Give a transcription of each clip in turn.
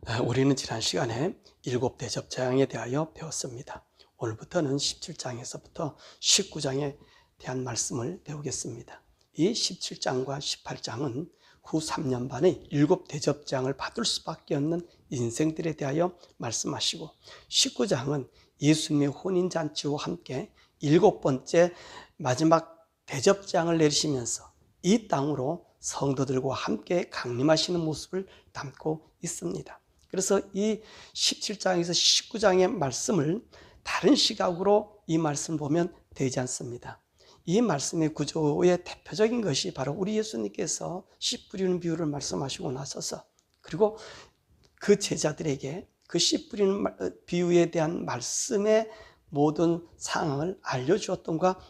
우리는 지난 시간에 일곱 대접 재앙에 대하여 배웠습니다. 오늘부터는 17장에서부터 19장에 대한 말씀을 배우겠습니다. 이 17장과 18장은 후 3년 반의 일곱 대접 재앙을 받을 수밖에 없는 인생들에 대하여 말씀하시고, 19장은 예수님의 혼인잔치와 함께 일곱 번째 마지막 대접 재앙을 내리시면서 이 땅으로 성도들과 함께 강림하시는 모습을 담고 있습니다. 그래서 이 17장에서 19장의 말씀을 다른 시각으로 이 말씀을 보면 되지 않습니다. 이 말씀의 구조의 대표적인 것이 바로 우리 예수님께서 씨 뿌리는 비유를 말씀하시고 나서서, 그리고 그 제자들에게 그 씨 뿌리는 비유에 대한 말씀의 모든 상황을 알려주었던과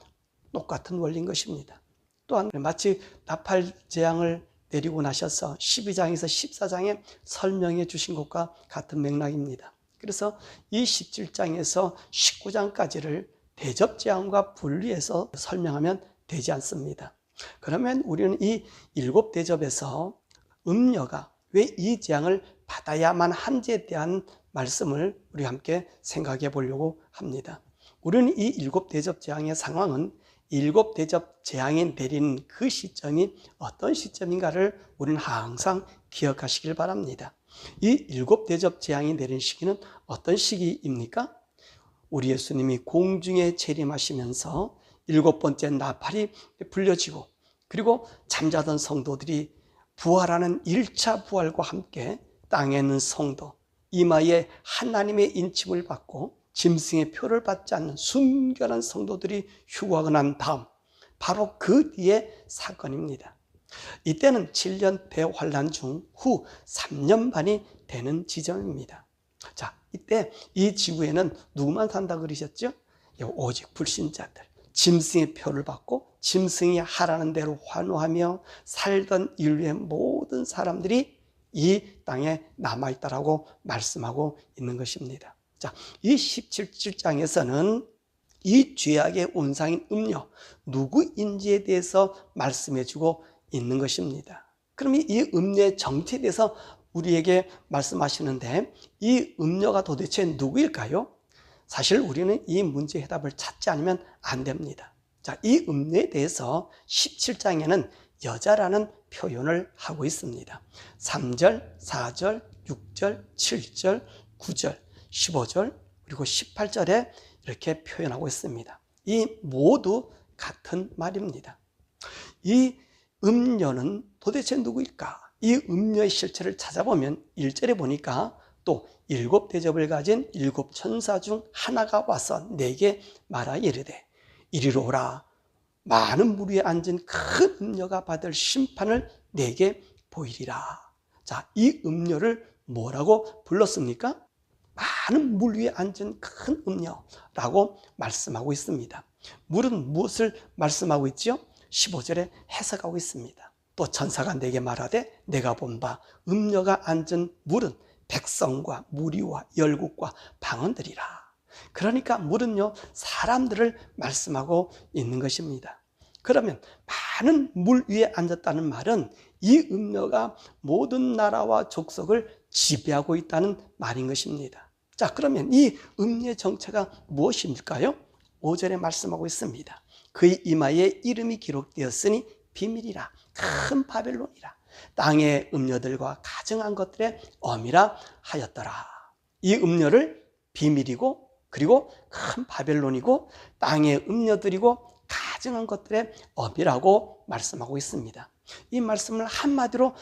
똑같은 원리인 것입니다. 또한 마치 나팔 재앙을 내리고 나셔서 12장에서 14장에 설명해 주신 것과 같은 맥락입니다. 그래서 이 17장에서 19장까지를 대접 재앙과 분리해서 설명하면 되지 않습니다. 그러면 우리는 이 일곱 대접에서 음녀가 왜 이 재앙을 받아야만 한지에 대한 말씀을 우리 함께 생각해 보려고 합니다. 우리는 이 일곱 대접 재앙의 상황은 일곱 대접 재앙이 내린 그 시점이 어떤 시점인가를 우리는 항상 기억하시길 바랍니다. 이 일곱 대접 재앙이 내린 시기는 어떤 시기입니까? 우리 예수님이 공중에 재림하시면서 일곱 번째 나팔이 불려지고, 그리고 잠자던 성도들이 부활하는 1차 부활과 함께 땅에 있는 성도, 이마에 하나님의 인침을 받고 짐승의 표를 받지 않는 순결한 성도들이 휴거하고 난 다음, 바로 그 뒤의 사건입니다. 이때는 7년 대환란 중 후 3년 반이 되는 지점입니다. 자, 이때 이 지구에는 누구만 산다 그러셨죠? 오직 불신자들, 짐승의 표를 받고 짐승이 하라는 대로 환호하며 살던 인류의 모든 사람들이 이 땅에 남아있다라고 말씀하고 있는 것입니다. 자, 이 17장에서는 이 죄악의 원상인 음녀, 누구인지에 대해서 말씀해주고 있는 것입니다. 그럼 이 음녀의 정체에 대해서 우리에게 말씀하시는데, 이 음녀가 도대체 누구일까요? 사실 우리는 이 문제의 해답을 찾지 않으면 안 됩니다. 자, 이 음녀에 대해서 17장에는 여자라는 표현을 하고 있습니다. 3절, 4절, 6절, 7절, 9절, 15절, 그리고 18절에 이렇게 표현하고 있습니다. 이 모두 같은 말입니다. 이 음녀는 도대체 누구일까? 이 음녀의 실체를 찾아보면 1절에 보니까 또 일곱 대접을 가진 일곱 천사 중 하나가 와서 내게 말하 이르되 이리로 오라. 많은 물 위에 앉은 큰 음녀가 받을 심판을 내게 보이리라. 자, 이 음녀를 뭐라고 불렀습니까? 많은 물 위에 앉은 큰 음녀라고 말씀하고 있습니다. 물은 무엇을 말씀하고 있죠? 15절에 해석하고 있습니다. 또 천사가 내게 말하되 내가 본 바 음녀가 앉은 물은 백성과 무리와 열국과 방언들이라. 그러니까 물은요, 사람들을 말씀하고 있는 것입니다. 그러면 많은 물 위에 앉았다는 말은 이 음녀가 모든 나라와 족속을 지배하고 있다는 말인 것입니다. 자, 그러면 이 음녀의 정체가 무엇일까요? 5절에 말씀하고 있습니다. 그의 이마에 이름이 기록되었으니 비밀이라, 큰 바벨론이라, 땅의 음녀들과 가증한 것들의 엄이라 하였더라. 이 음녀를 비밀이고, 그리고 큰 바벨론이고, 땅의 음녀들이고 가증한 것들의 엄이라고 말씀하고 있습니다. 이 말씀을 한마디로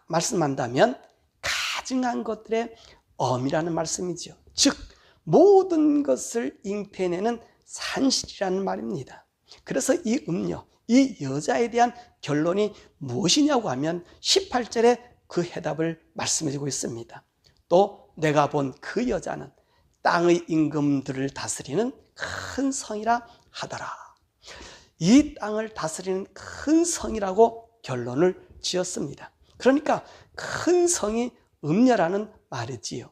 말씀한다면 가증한 것들의 엄이라는 말씀이죠. 즉 모든 것을 잉태내는 산실이라는 말입니다. 그래서 이 음녀, 이 여자에 대한 결론이 무엇이냐고 하면 18절에 그 해답을 말씀해주고 있습니다. 또 내가 본 그 여자는 땅의 임금들을 다스리는 큰 성이라 하더라. 이 땅을 다스리는 큰 성이라고 결론을 지었습니다. 그러니까 큰 성이 음녀라는 말이지요.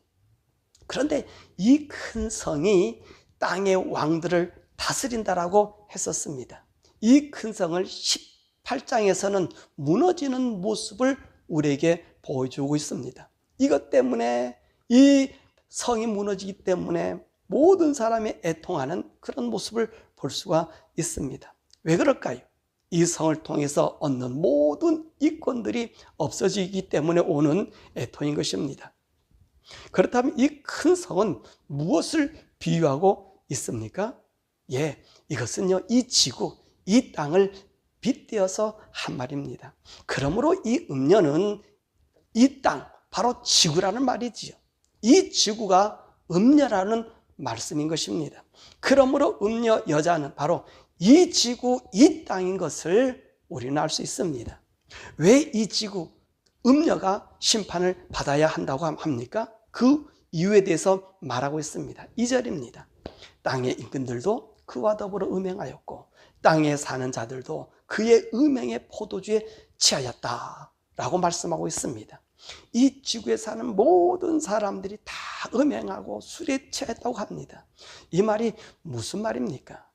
그런데 이 큰 성이 땅의 왕들을 다스린다라고 했었습니다. 이 큰 성을 18장에서는 무너지는 모습을 우리에게 보여주고 있습니다. 이것 때문에 이 성이 무너지기 때문에 모든 사람이 애통하는 그런 모습을 볼 수가 있습니다. 왜 그럴까요? 이 성을 통해서 얻는 모든 이권들이 없어지기 때문에 오는 애통인 것입니다. 그렇다면 이 큰 성은 무엇을 비유하고 있습니까? 예, 이것은요, 이 지구, 이 땅을 빗대어서 한 말입니다. 그러므로 이 음녀는 이 땅, 바로 지구라는 말이지요. 이 지구가 음녀라는 말씀인 것입니다. 그러므로 음녀 여자는 바로 이 지구, 이 땅인 것을 우리는 알 수 있습니다. 왜 이 지구, 음녀가 심판을 받아야 한다고 합니까? 그 이유에 대해서 말하고 있습니다. 2절입니다. 땅의 인근들도 그와 더불어 음행하였고 땅에 사는 자들도 그의 음행의 포도주에 취하였다 라고 말씀하고 있습니다. 이 지구에 사는 모든 사람들이 다 음행하고 술에 취했다고 합니다. 이 말이 무슨 말입니까?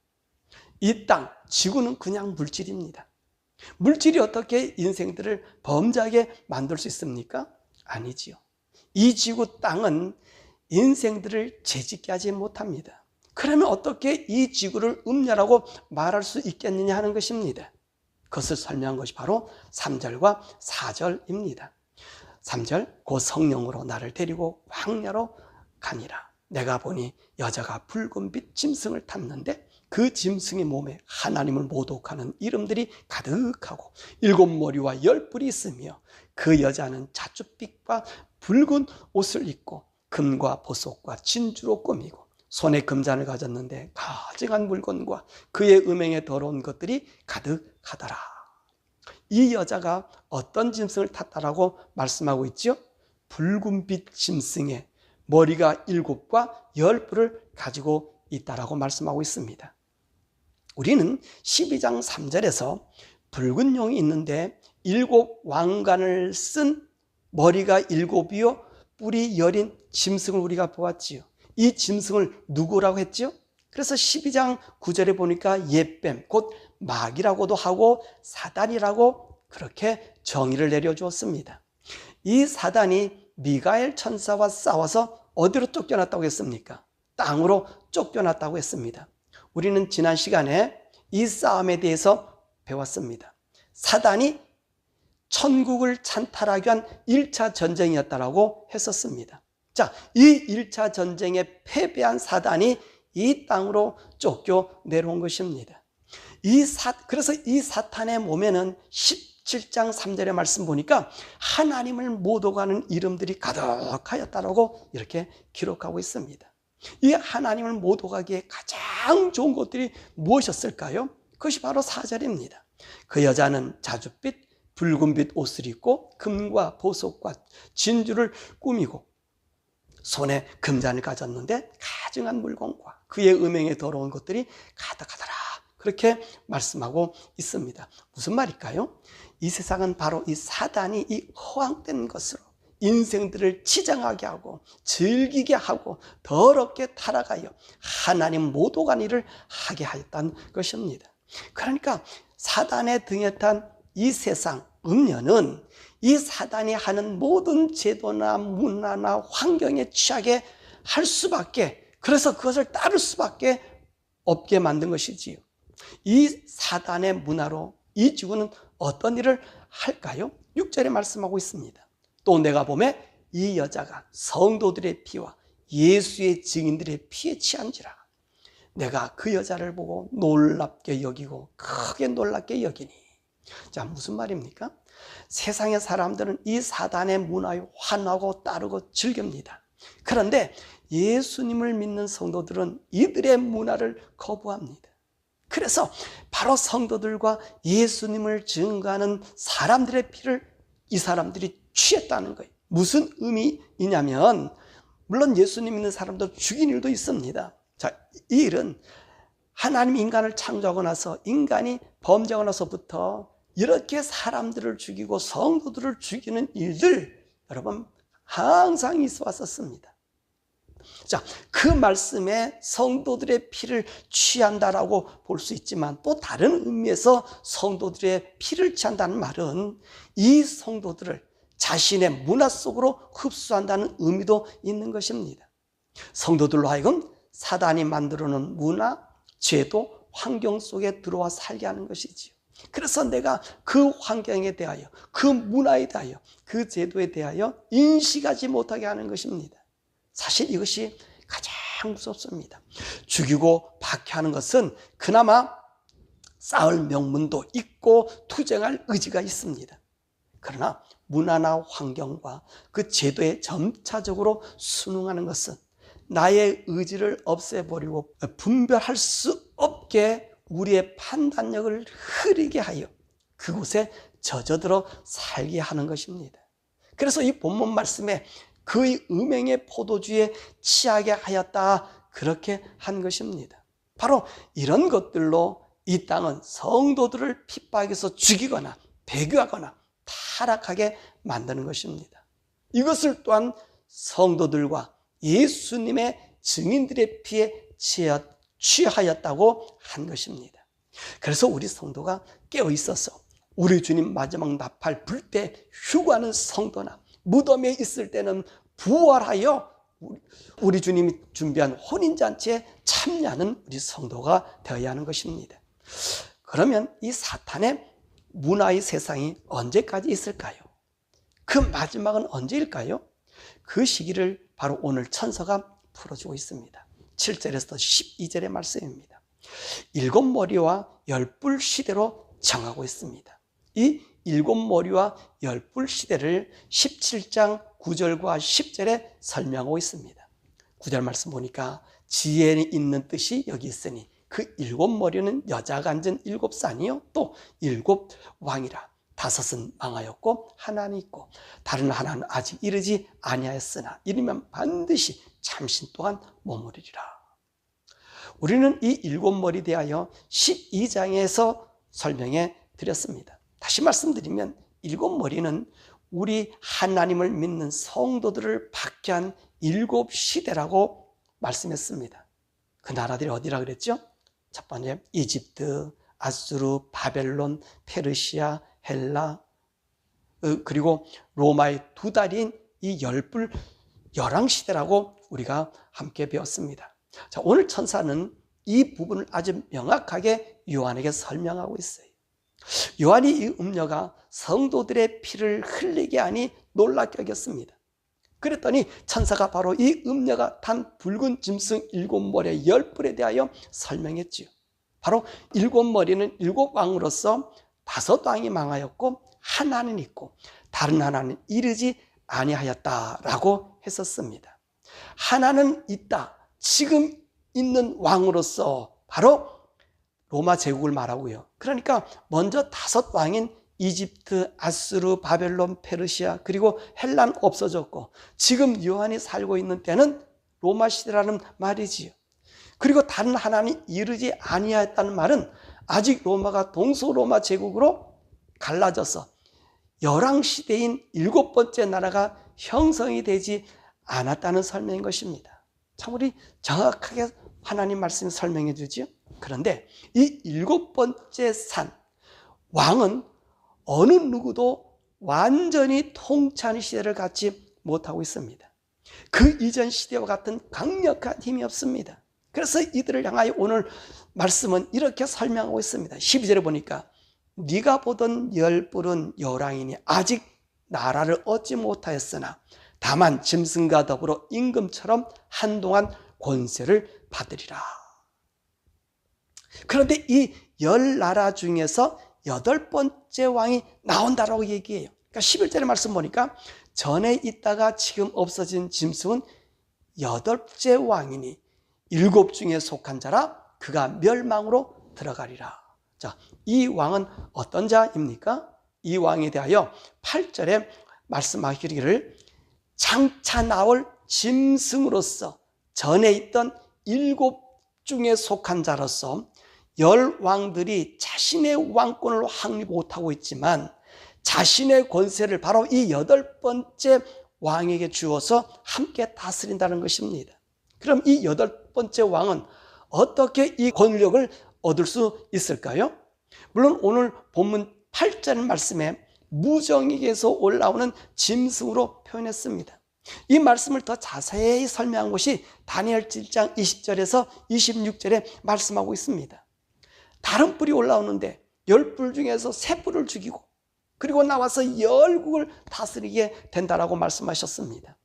이 땅, 지구는 그냥 물질입니다. 물질이 어떻게 인생들을 범죄하게 만들 수 있습니까? 아니지요. 이 지구 땅은 인생들을 죄짓게 하지 못합니다. 그러면 어떻게 이 지구를 음녀라고 말할 수 있겠느냐 하는 것입니다. 그것을 설명한 것이 바로 3절과 4절입니다. 3절, 곧 성령으로 나를 데리고 광야로 가니라. 내가 보니 여자가 붉은빛 짐승을 탔는데 그 짐승의 몸에 하나님을 모독하는 이름들이 가득하고 7머리와 10뿔이 있으며 그 여자는 자줏빛과 붉은 옷을 입고 금과 보석과 진주로 꾸미고 손에 금잔을 가졌는데 가증한 물건과 그의 음행에 더러운 것들이 가득하더라. 이 여자가 어떤 짐승을 탔다라고 말씀하고 있죠? 붉은빛 짐승의 머리가 7과 10뿔을 가지고 있다라고 말씀하고 있습니다. 우리는 12장 3절에서 붉은 용이 있는데 7 왕관을 쓴 머리가 7이요 뿔이 10인 짐승을 우리가 보았지요. 이 짐승을 누구라고 했죠? 그래서 12장 9절에 보니까 옛뱀, 곧 마귀라고도 하고 사단이라고 그렇게 정의를 내려주었습니다. 이 사단이 미가엘 천사와 싸워서 어디로 쫓겨났다고 했습니까? 땅으로 쫓겨났다고 했습니다. 우리는 지난 시간에 이 싸움에 대해서 배웠습니다. 사단이 천국을 찬탈하기 위한 1차 전쟁이었다고 했었습니다. 자, 이 1차 전쟁에 패배한 사단이 이 땅으로 쫓겨 내려온 것입니다. 그래서 이 사탄의 몸에는 17장 3절의 말씀 보니까 하나님을 모독하는 이름들이 가득하였다라고 이렇게 기록하고 있습니다. 이 하나님을 모독하기에 가장 좋은 것들이 무엇이었을까요? 그것이 바로 4절입니다. 그 여자는 자줏빛, 붉은빛 옷을 입고 금과 보석과 진주를 꾸미고 손에 금잔을 가졌는데 가증한 물건과 그의 음행에 더러운 것들이 가득하더라. 그렇게 말씀하고 있습니다. 무슨 말일까요? 이 세상은 바로 이 사단이 이 허황된 것으로 인생들을 치장하게 하고 즐기게 하고 더럽게 타락하여 하나님 모독한 일을 하게 하였다는 것입니다. 그러니까 사단의 등에 탄 이 세상 음녀는 이 사단이 하는 모든 제도나 문화나 환경에 취하게 할 수밖에, 그래서 그것을 따를 수밖에 없게 만든 것이지요. 이 사단의 문화로 이 지구는 어떤 일을 할까요? 6절에 말씀하고 있습니다. 또 내가 보매 이 여자가 성도들의 피와 예수의 증인들의 피에 취한지라. 내가 그 여자를 보고 놀랍게 여기고 크게 놀랍게 여기니. 자, 무슨 말입니까? 세상의 사람들은 이 사단의 문화에 환호하고 따르고 즐깁니다. 그런데 예수님을 믿는 성도들은 이들의 문화를 거부합니다. 그래서 바로 성도들과 예수님을 증거하는 사람들의 피를 이 사람들이 취했다는 거예요. 무슨 의미이냐면, 물론 예수님 믿는 사람들 죽인 일도 있습니다. 자, 이 일은 하나님이 인간을 창조하고 나서 인간이 범죄하고 나서부터 이렇게 사람들을 죽이고 성도들을 죽이는 일들, 여러분 항상 있어 왔었습니다. 자, 그 말씀에 성도들의 피를 취한다라고 볼 수 있지만 또 다른 의미에서 성도들의 피를 취한다는 말은 이 성도들을 자신의 문화 속으로 흡수한다는 의미도 있는 것입니다. 성도들로 하여금 사단이 만들어놓은 문화, 제도, 환경 속에 들어와 살게 하는 것이지요. 그래서 내가 그 환경에 대하여, 그 문화에 대하여, 그 제도에 대하여 인식하지 못하게 하는 것입니다. 사실 이것이 가장 무섭습니다. 죽이고 박해하는 것은 그나마 쌓을 명분도 있고 투쟁할 의지가 있습니다. 그러나 문화나 환경과 그 제도에 점차적으로 순응하는 것은 나의 의지를 없애버리고 분별할 수 없게 우리의 판단력을 흐리게 하여 그곳에 젖어들어 살게 하는 것입니다. 그래서 이 본문 말씀에 그의 음행의 포도주에 취하게 하였다, 그렇게 한 것입니다. 바로 이런 것들로 이 땅은 성도들을 핍박해서 죽이거나 배교하거나 타락하게 만드는 것입니다. 이것을 또한 성도들과 예수님의 증인들의 피에 취하였다고 한 것입니다. 그래서 우리 성도가 깨어 있어서 우리 주님 마지막 나팔 불 때 휴가하는 성도나 무덤에 있을 때는 부활하여 우리 주님이 준비한 혼인잔치에 참여하는 우리 성도가 되어야 하는 것입니다. 그러면 이 사탄의 문화의 세상이 언제까지 있을까요? 그 마지막은 언제일까요? 그 시기를 바로 오늘 천사가 풀어주고 있습니다. 7절에서 12절의 말씀입니다. 7머리와 10뿔 시대로 정하고 있습니다. 이 7머리와 10뿔 시대를 17장 9절과 10절에 설명하고 있습니다. 9절 말씀 보니까 지혜에 있는 뜻이 여기 있으니 그 7머리는 여자가 앉은 7산이요 또 7왕이라. 5은 망하였고 하나는 있고 다른 하나는 아직 이르지 아니하였으나 이르면 반드시 참신 또한 머무르리라. 우리는 이 7머리 대하여 12장에서 설명해 드렸습니다. 다시 말씀드리면 7머리는 우리 하나님을 믿는 성도들을 박해한 7시대라고 말씀했습니다. 그 나라들이 어디라 그랬죠? 첫 번째 이집트, 아수르, 바벨론, 페르시아, 헬라, 그리고 로마의 두 다리인 이 10뿔 열왕시대라고 우리가 함께 배웠습니다. 자, 오늘 천사는 이 부분을 아주 명확하게 요한에게 설명하고 있어요. 요한이 이 음녀가 성도들의 피를 흘리게 하니 놀랍게 여겼습니다. 그랬더니 천사가 바로 이 음녀가 탄 붉은 짐승 7머리의 10뿔에 대하여 설명했지요. 바로 7머리는 7왕으로서 5왕이 망하였고 하나는 있고 다른 하나는 이르지 아니하였다라고 했었습니다. 하나는 있다. 지금 있는 왕으로서 바로 로마 제국을 말하고요. 그러니까 먼저 5왕인 이집트, 아수르, 바벨론, 페르시아 그리고 헬라는 없어졌고 지금 요한이 살고 있는 때는 로마 시대라는 말이지요. 그리고 다른 하나는 이르지 아니하였다는 말은 아직 로마가 동서로마 제국으로 갈라져서 열왕시대인 7번째 나라가 형성이 되지 않았다는 설명인 것입니다. 참 우리 정확하게 하나님 말씀이 설명해 주지요. 그런데 이 7번째 산 왕은 어느 누구도 완전히 통치하는 시대를 갖지 못하고 있습니다. 그 이전 시대와 같은 강력한 힘이 없습니다. 그래서 이들을 향하여 오늘 말씀은 이렇게 설명하고 있습니다. 12절에 보니까 네가 보던 10뿔은 열왕이니 아직 나라를 얻지 못하였으나 다만 짐승과 더불어 임금처럼 한동안 권세를 받으리라. 그런데 이 10나라 중에서 8번째 왕이 나온다라고 얘기해요. 그러니까 11절의 말씀 보니까 전에 있다가 지금 없어진 짐승은 8째 왕이니 7 중에 속한 자라 그가 멸망으로 들어가리라. 자, 이 왕은 어떤 자입니까? 이 왕에 대하여 8절에 말씀하기를 장차 나올 짐승으로서 전에 있던 7 중에 속한 자로서 10왕들이 자신의 왕권을 확립 못하고 있지만 자신의 권세를 바로 이 8번째 왕에게 주어서 함께 다스린다는 것입니다. 그럼 이 8번째 왕은 어떻게 이 권력을 얻을 수 있을까요? 물론 오늘 본문 8절 말씀에 무정에게서 올라오는 짐승으로 표현했습니다. 이 말씀을 더 자세히 설명한 것이 다니엘 7장 20절에서 26절에 말씀하고 있습니다. 다른 뿔이 올라오는데 10뿔 중에서 3뿔을 죽이고 그리고 나와서 10국을 다스리게 된다라고 말씀하셨습니다.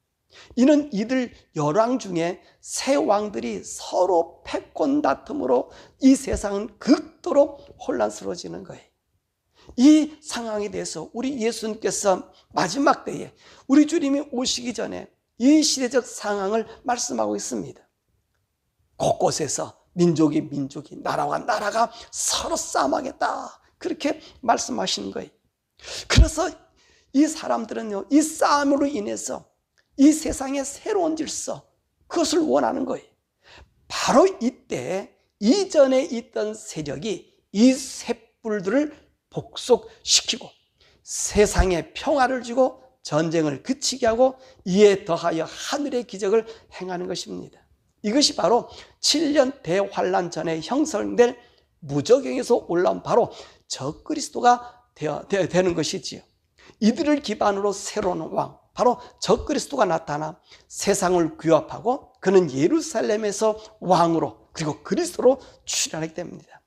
이는 이들 열왕 중에 세 왕들이 서로 패권 다툼으로 이 세상은 극도로 혼란스러워지는 거예요. 이 상황에 대해서 우리 예수님께서 마지막 때에 우리 주님이 오시기 전에 이 시대적 상황을 말씀하고 있습니다. 곳곳에서 민족이 나라와 나라가 서로 싸움하겠다, 그렇게 말씀하시는 거예요. 그래서 이 사람들은요, 이 싸움으로 인해서 이 세상의 새로운 질서, 그것을 원하는 거예요. 바로 이때 이전에 있던 세력이 이 셋불들을 복속시키고 세상에 평화를 주고 전쟁을 그치게 하고 이에 더하여 하늘의 기적을 행하는 것입니다. 이것이 바로 7년 대환란 전에 형성될 무저경에서 올라온 바로 적그리스도가 되는 것이지요. 이들을 기반으로 새로운 왕, 바로 적그리스도가 나타나 세상을 규합하고 그는 예루살렘에서 왕으로 그리고 그리스도로 출현하게 됩니다.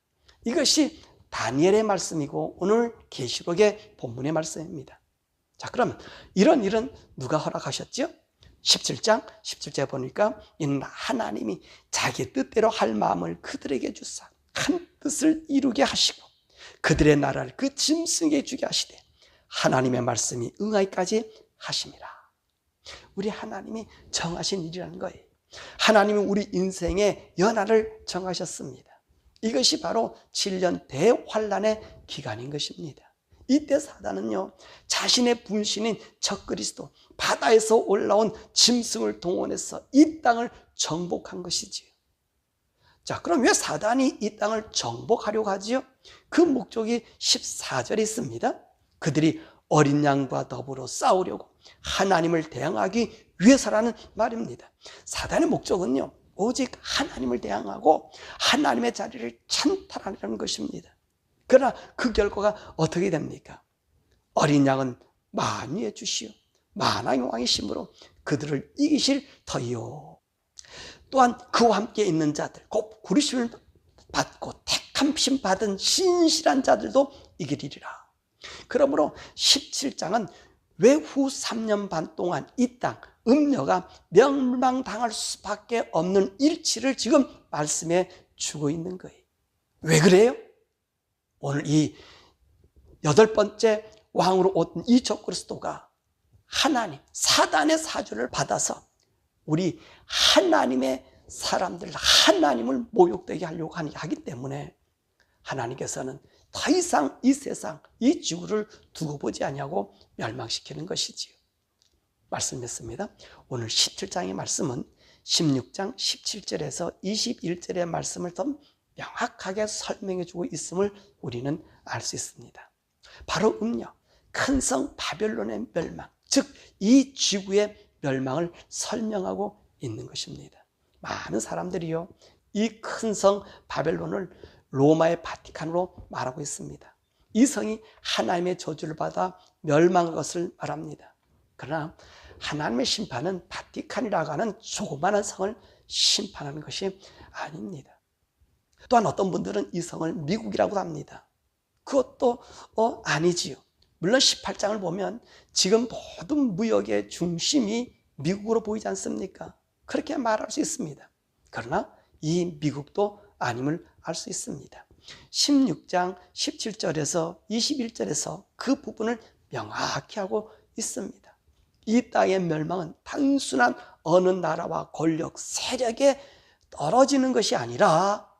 이것이 다니엘의 말씀이고 오늘 계시록의 본문의 말씀입니다. 자, 그러면 이런 일은 누가 허락하셨죠? 17장 17절에 보니까 이는 하나님이 자기 뜻대로 할 마음을 그들에게 주사 한 뜻을 이루게 하시고 그들의 나라를 그 짐승에게 주게 하시되 하나님의 말씀이 응하기까지 하심이라. 우리 하나님이 정하신 일이라는 거예요. 하나님이 우리 인생의 연한을 정하셨습니다. 이것이 바로 7년 대환란의 기간인 것입니다. 이때 사단은요, 자신의 분신인 적그리스도, 바다에서 올라온 짐승을 동원해서 이 땅을 정복한 것이지요. 자, 그럼 왜 사단이 이 땅을 정복하려고 하지요? 그 목적이 14절에 있습니다. 그들이 어린 양과 더불어 싸우려고 하나님을 대항하기 위해서라는 말입니다. 사단의 목적은요, 오직 하나님을 대항하고 하나님의 자리를 찬탈하려는 것입니다. 그러나 그 결과가 어떻게 됩니까? 어린 양은 만유의 주시오 만왕의 왕이심으로 그들을 이기실 터이요. 또한 그와 함께 있는 자들, 곧 부르심을 받고 택함심 받은 신실한 자들도 이기리라. 그러므로 17장은 외후 3년 반 동안 이 땅 음녀가 멸망당할 수밖에 없는 일치를 지금 말씀해 주고 있는 거예요. 왜 그래요? 오늘 이 8번째 왕으로 온 이 적그리스도가 하나님, 사단의 사주를 받아서 우리 하나님의 사람들, 하나님을 모욕되게 하려고 하기 때문에 하나님께서는 더 이상 이 세상, 이 지구를 두고 보지 아니하고 멸망시키는 것이지요. 말씀했습니다. 오늘 17장의 말씀은 16장 17절에서 21절의 말씀을 더 명확하게 설명해 주고 있음을 우리는 알 수 있습니다. 바로 음녀, 큰 성 바벨론의 멸망, 즉 이 지구의 멸망을 설명하고 있는 것입니다. 많은 사람들이요, 이 큰 성 바벨론을 로마의 바티칸으로 말하고 있습니다. 이 성이 하나님의 저주를 받아 멸망한 것을 말합니다. 그러나 하나님의 심판은 바티칸이라고 하는 조그마한 성을 심판하는 것이 아닙니다. 또한 어떤 분들은 이 성을 미국이라고 합니다. 그것도 아니지요. 물론 18장을 보면 지금 모든 무역의 중심이 미국으로 보이지 않습니까? 그렇게 말할 수 있습니다. 그러나 이 미국도 아님을 알 수 있습니다. 16장 17절에서 21절에서 그 부분을 명확히 하고 있습니다. 이 땅의 멸망은 단순한 어느 나라와 권력, 세력에 떨어지는 것이 아니라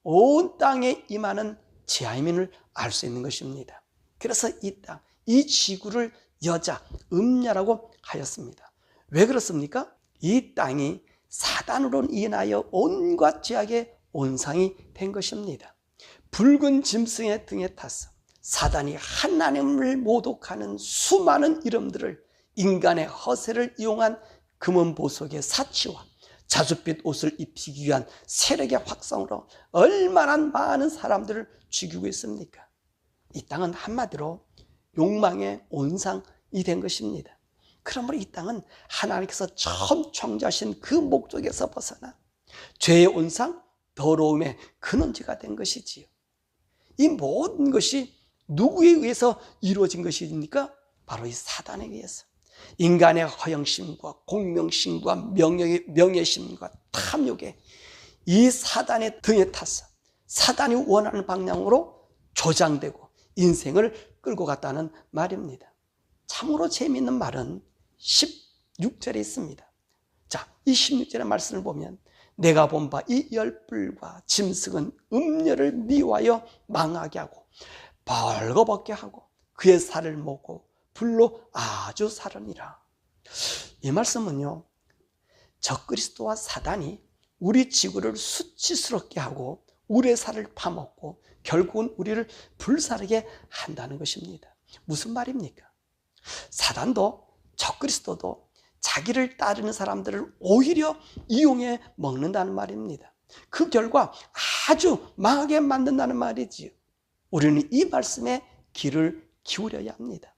온 땅에 임하는 재앙임을 알 수 있는 것입니다. 그래서 이 땅, 이 지구를 여자, 음녀라고 하였습니다. 왜 그렇습니까? 이 땅이 사단으로 인하여 온갖 죄악의 온상이 된 것입니다. 붉은 짐승의 등에 타서 사단이 하나님을 모독하는 수많은 이름들을 인간의 허세를 이용한 금은 보석의 사치와 자줏빛 옷을 입히기 위한 세력의 확성으로 얼마나 많은 사람들을 죽이고 있습니까? 이 땅은 한마디로 욕망의 온상이 된 것입니다. 그러므로 이 땅은 하나님께서 처음 창조하신 그 목적에서 벗어나 죄의 온상, 더러움의 근원지가 된 것이지요. 이 모든 것이 누구에 의해서 이루어진 것입니까? 바로 이 사단에 의해서. 인간의 허영심과 공명심과 명예심과 탐욕에 이 사단의 등에 타서 사단이 원하는 방향으로 조장되고 인생을 끌고 갔다는 말입니다. 참으로 재미있는 말은 16절에 있습니다. 자, 이 16절의 말씀을 보면 내가 본 바 이 열불과 짐승은 음녀를 미워하여 망하게 하고 벌거벗게 하고 그의 살을 먹고 불로 아주 사르니라. 이 말씀은요, 적그리스도와 사단이 우리 지구를 수치스럽게 하고 우리의 살을 파먹고 결국은 우리를 불사르게 한다는 것입니다. 무슨 말입니까? 사단도 적그리스도도 자기를 따르는 사람들을 오히려 이용해 먹는다는 말입니다. 그 결과 아주 망하게 만든다는 말이지요. 우리는 이 말씀에 귀를 기울여야 합니다.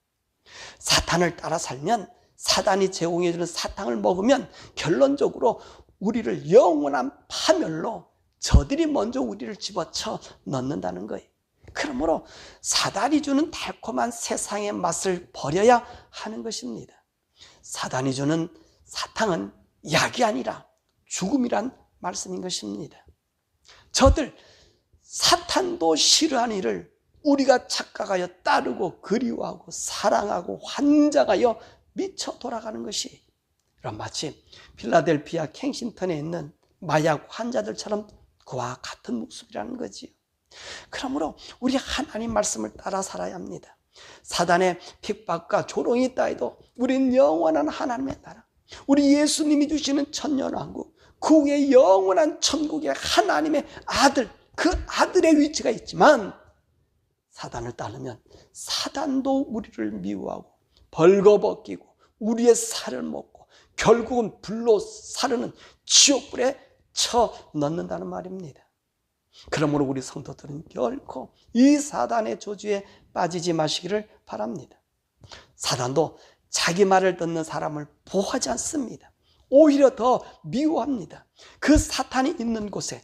사탄을 따라 살면, 사단이 제공해주는 사탕을 먹으면 결론적으로 우리를 영원한 파멸로 저들이 먼저 우리를 집어쳐 넣는다는 거예요. 그러므로 사단이 주는 달콤한 세상의 맛을 버려야 하는 것입니다. 사단이 주는 사탕은 약이 아니라 죽음이란 말씀인 것입니다. 저들 사탄도 싫어하는 일을 우리가 착각하여 따르고 그리워하고 사랑하고 환장하여 미쳐 돌아가는 것이 마치 필라델피아 켄싱턴에 있는 마약 환자들처럼 그와 같은 모습이라는 거지요. 그러므로 우리 하나님 말씀을 따라 살아야 합니다. 사단의 핍박과 조롱이 있다 해도 우리는 영원한 하나님의 나라, 우리 예수님이 주시는 천년왕국, 그 후에 영원한 천국의 하나님의 아들, 그 아들의 위치가 있지만 사단을 따르면 사단도 우리를 미워하고 벌거벗기고 우리의 살을 먹고 결국은 불로 사르는 지옥불에 쳐 넣는다는 말입니다. 그러므로 우리 성도들은 결코 이 사단의 조주에 빠지지 마시기를 바랍니다. 사단도 자기 말을 듣는 사람을 보호하지 않습니다. 오히려 더 미워합니다. 그 사탄이 있는 곳에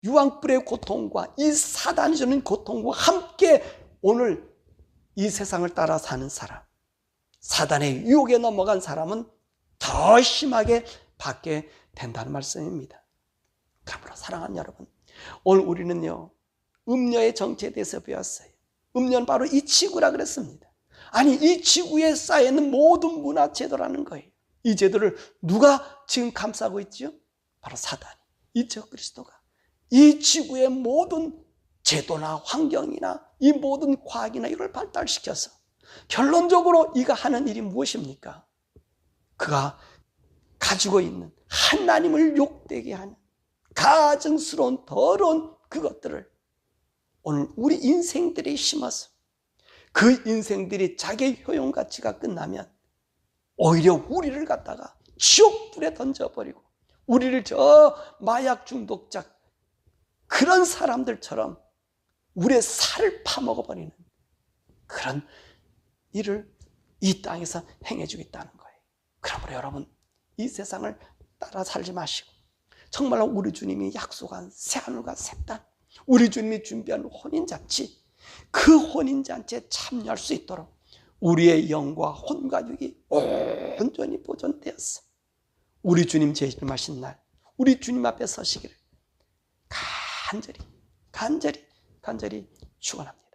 유황불의 고통과 이 사단이 주는 고통과 함께 오늘 이 세상을 따라 사는 사람, 사단의 유혹에 넘어간 사람은 더 심하게 받게 된다는 말씀입니다. 그러므로 사랑하는 여러분, 오늘 우리는요, 음녀의 정체에 대해서 배웠어요. 음녀는 바로 이 지구라 그랬습니다. 아니, 이 지구에 쌓여있는 모든 문화 제도라는 거예요. 이 제도를 누가 지금 감싸고 있지요? 바로 사단이, 이 적그리스도가 이 지구의 모든 제도나 환경이나 이 모든 과학이나 이걸 발달시켜서 결론적으로 이가 하는 일이 무엇입니까? 그가 가지고 있는 하나님을 욕되게 하는 가증스러운 더러운 그것들을 오늘 우리 인생들이 심어서 그 인생들이 자기의 효용가치가 끝나면 오히려 우리를 갖다가 지옥불에 던져버리고 우리를 저 마약 중독자 그런 사람들처럼 우리의 살을 파먹어버리는 그런 일을 이 땅에서 행해주겠다는 거예요. 그러므로 여러분, 이 세상을 따라 살지 마시고 정말로 우리 주님이 약속한 새하늘과 새 땅, 우리 주님이 준비한 혼인잔치, 그 혼인잔치에 참여할 수 있도록 우리의 영과 혼과 육이 온전히 보존되었어. 우리 주님 재림하신 날 우리 주님 앞에 서시기를 간절히 축원합니다.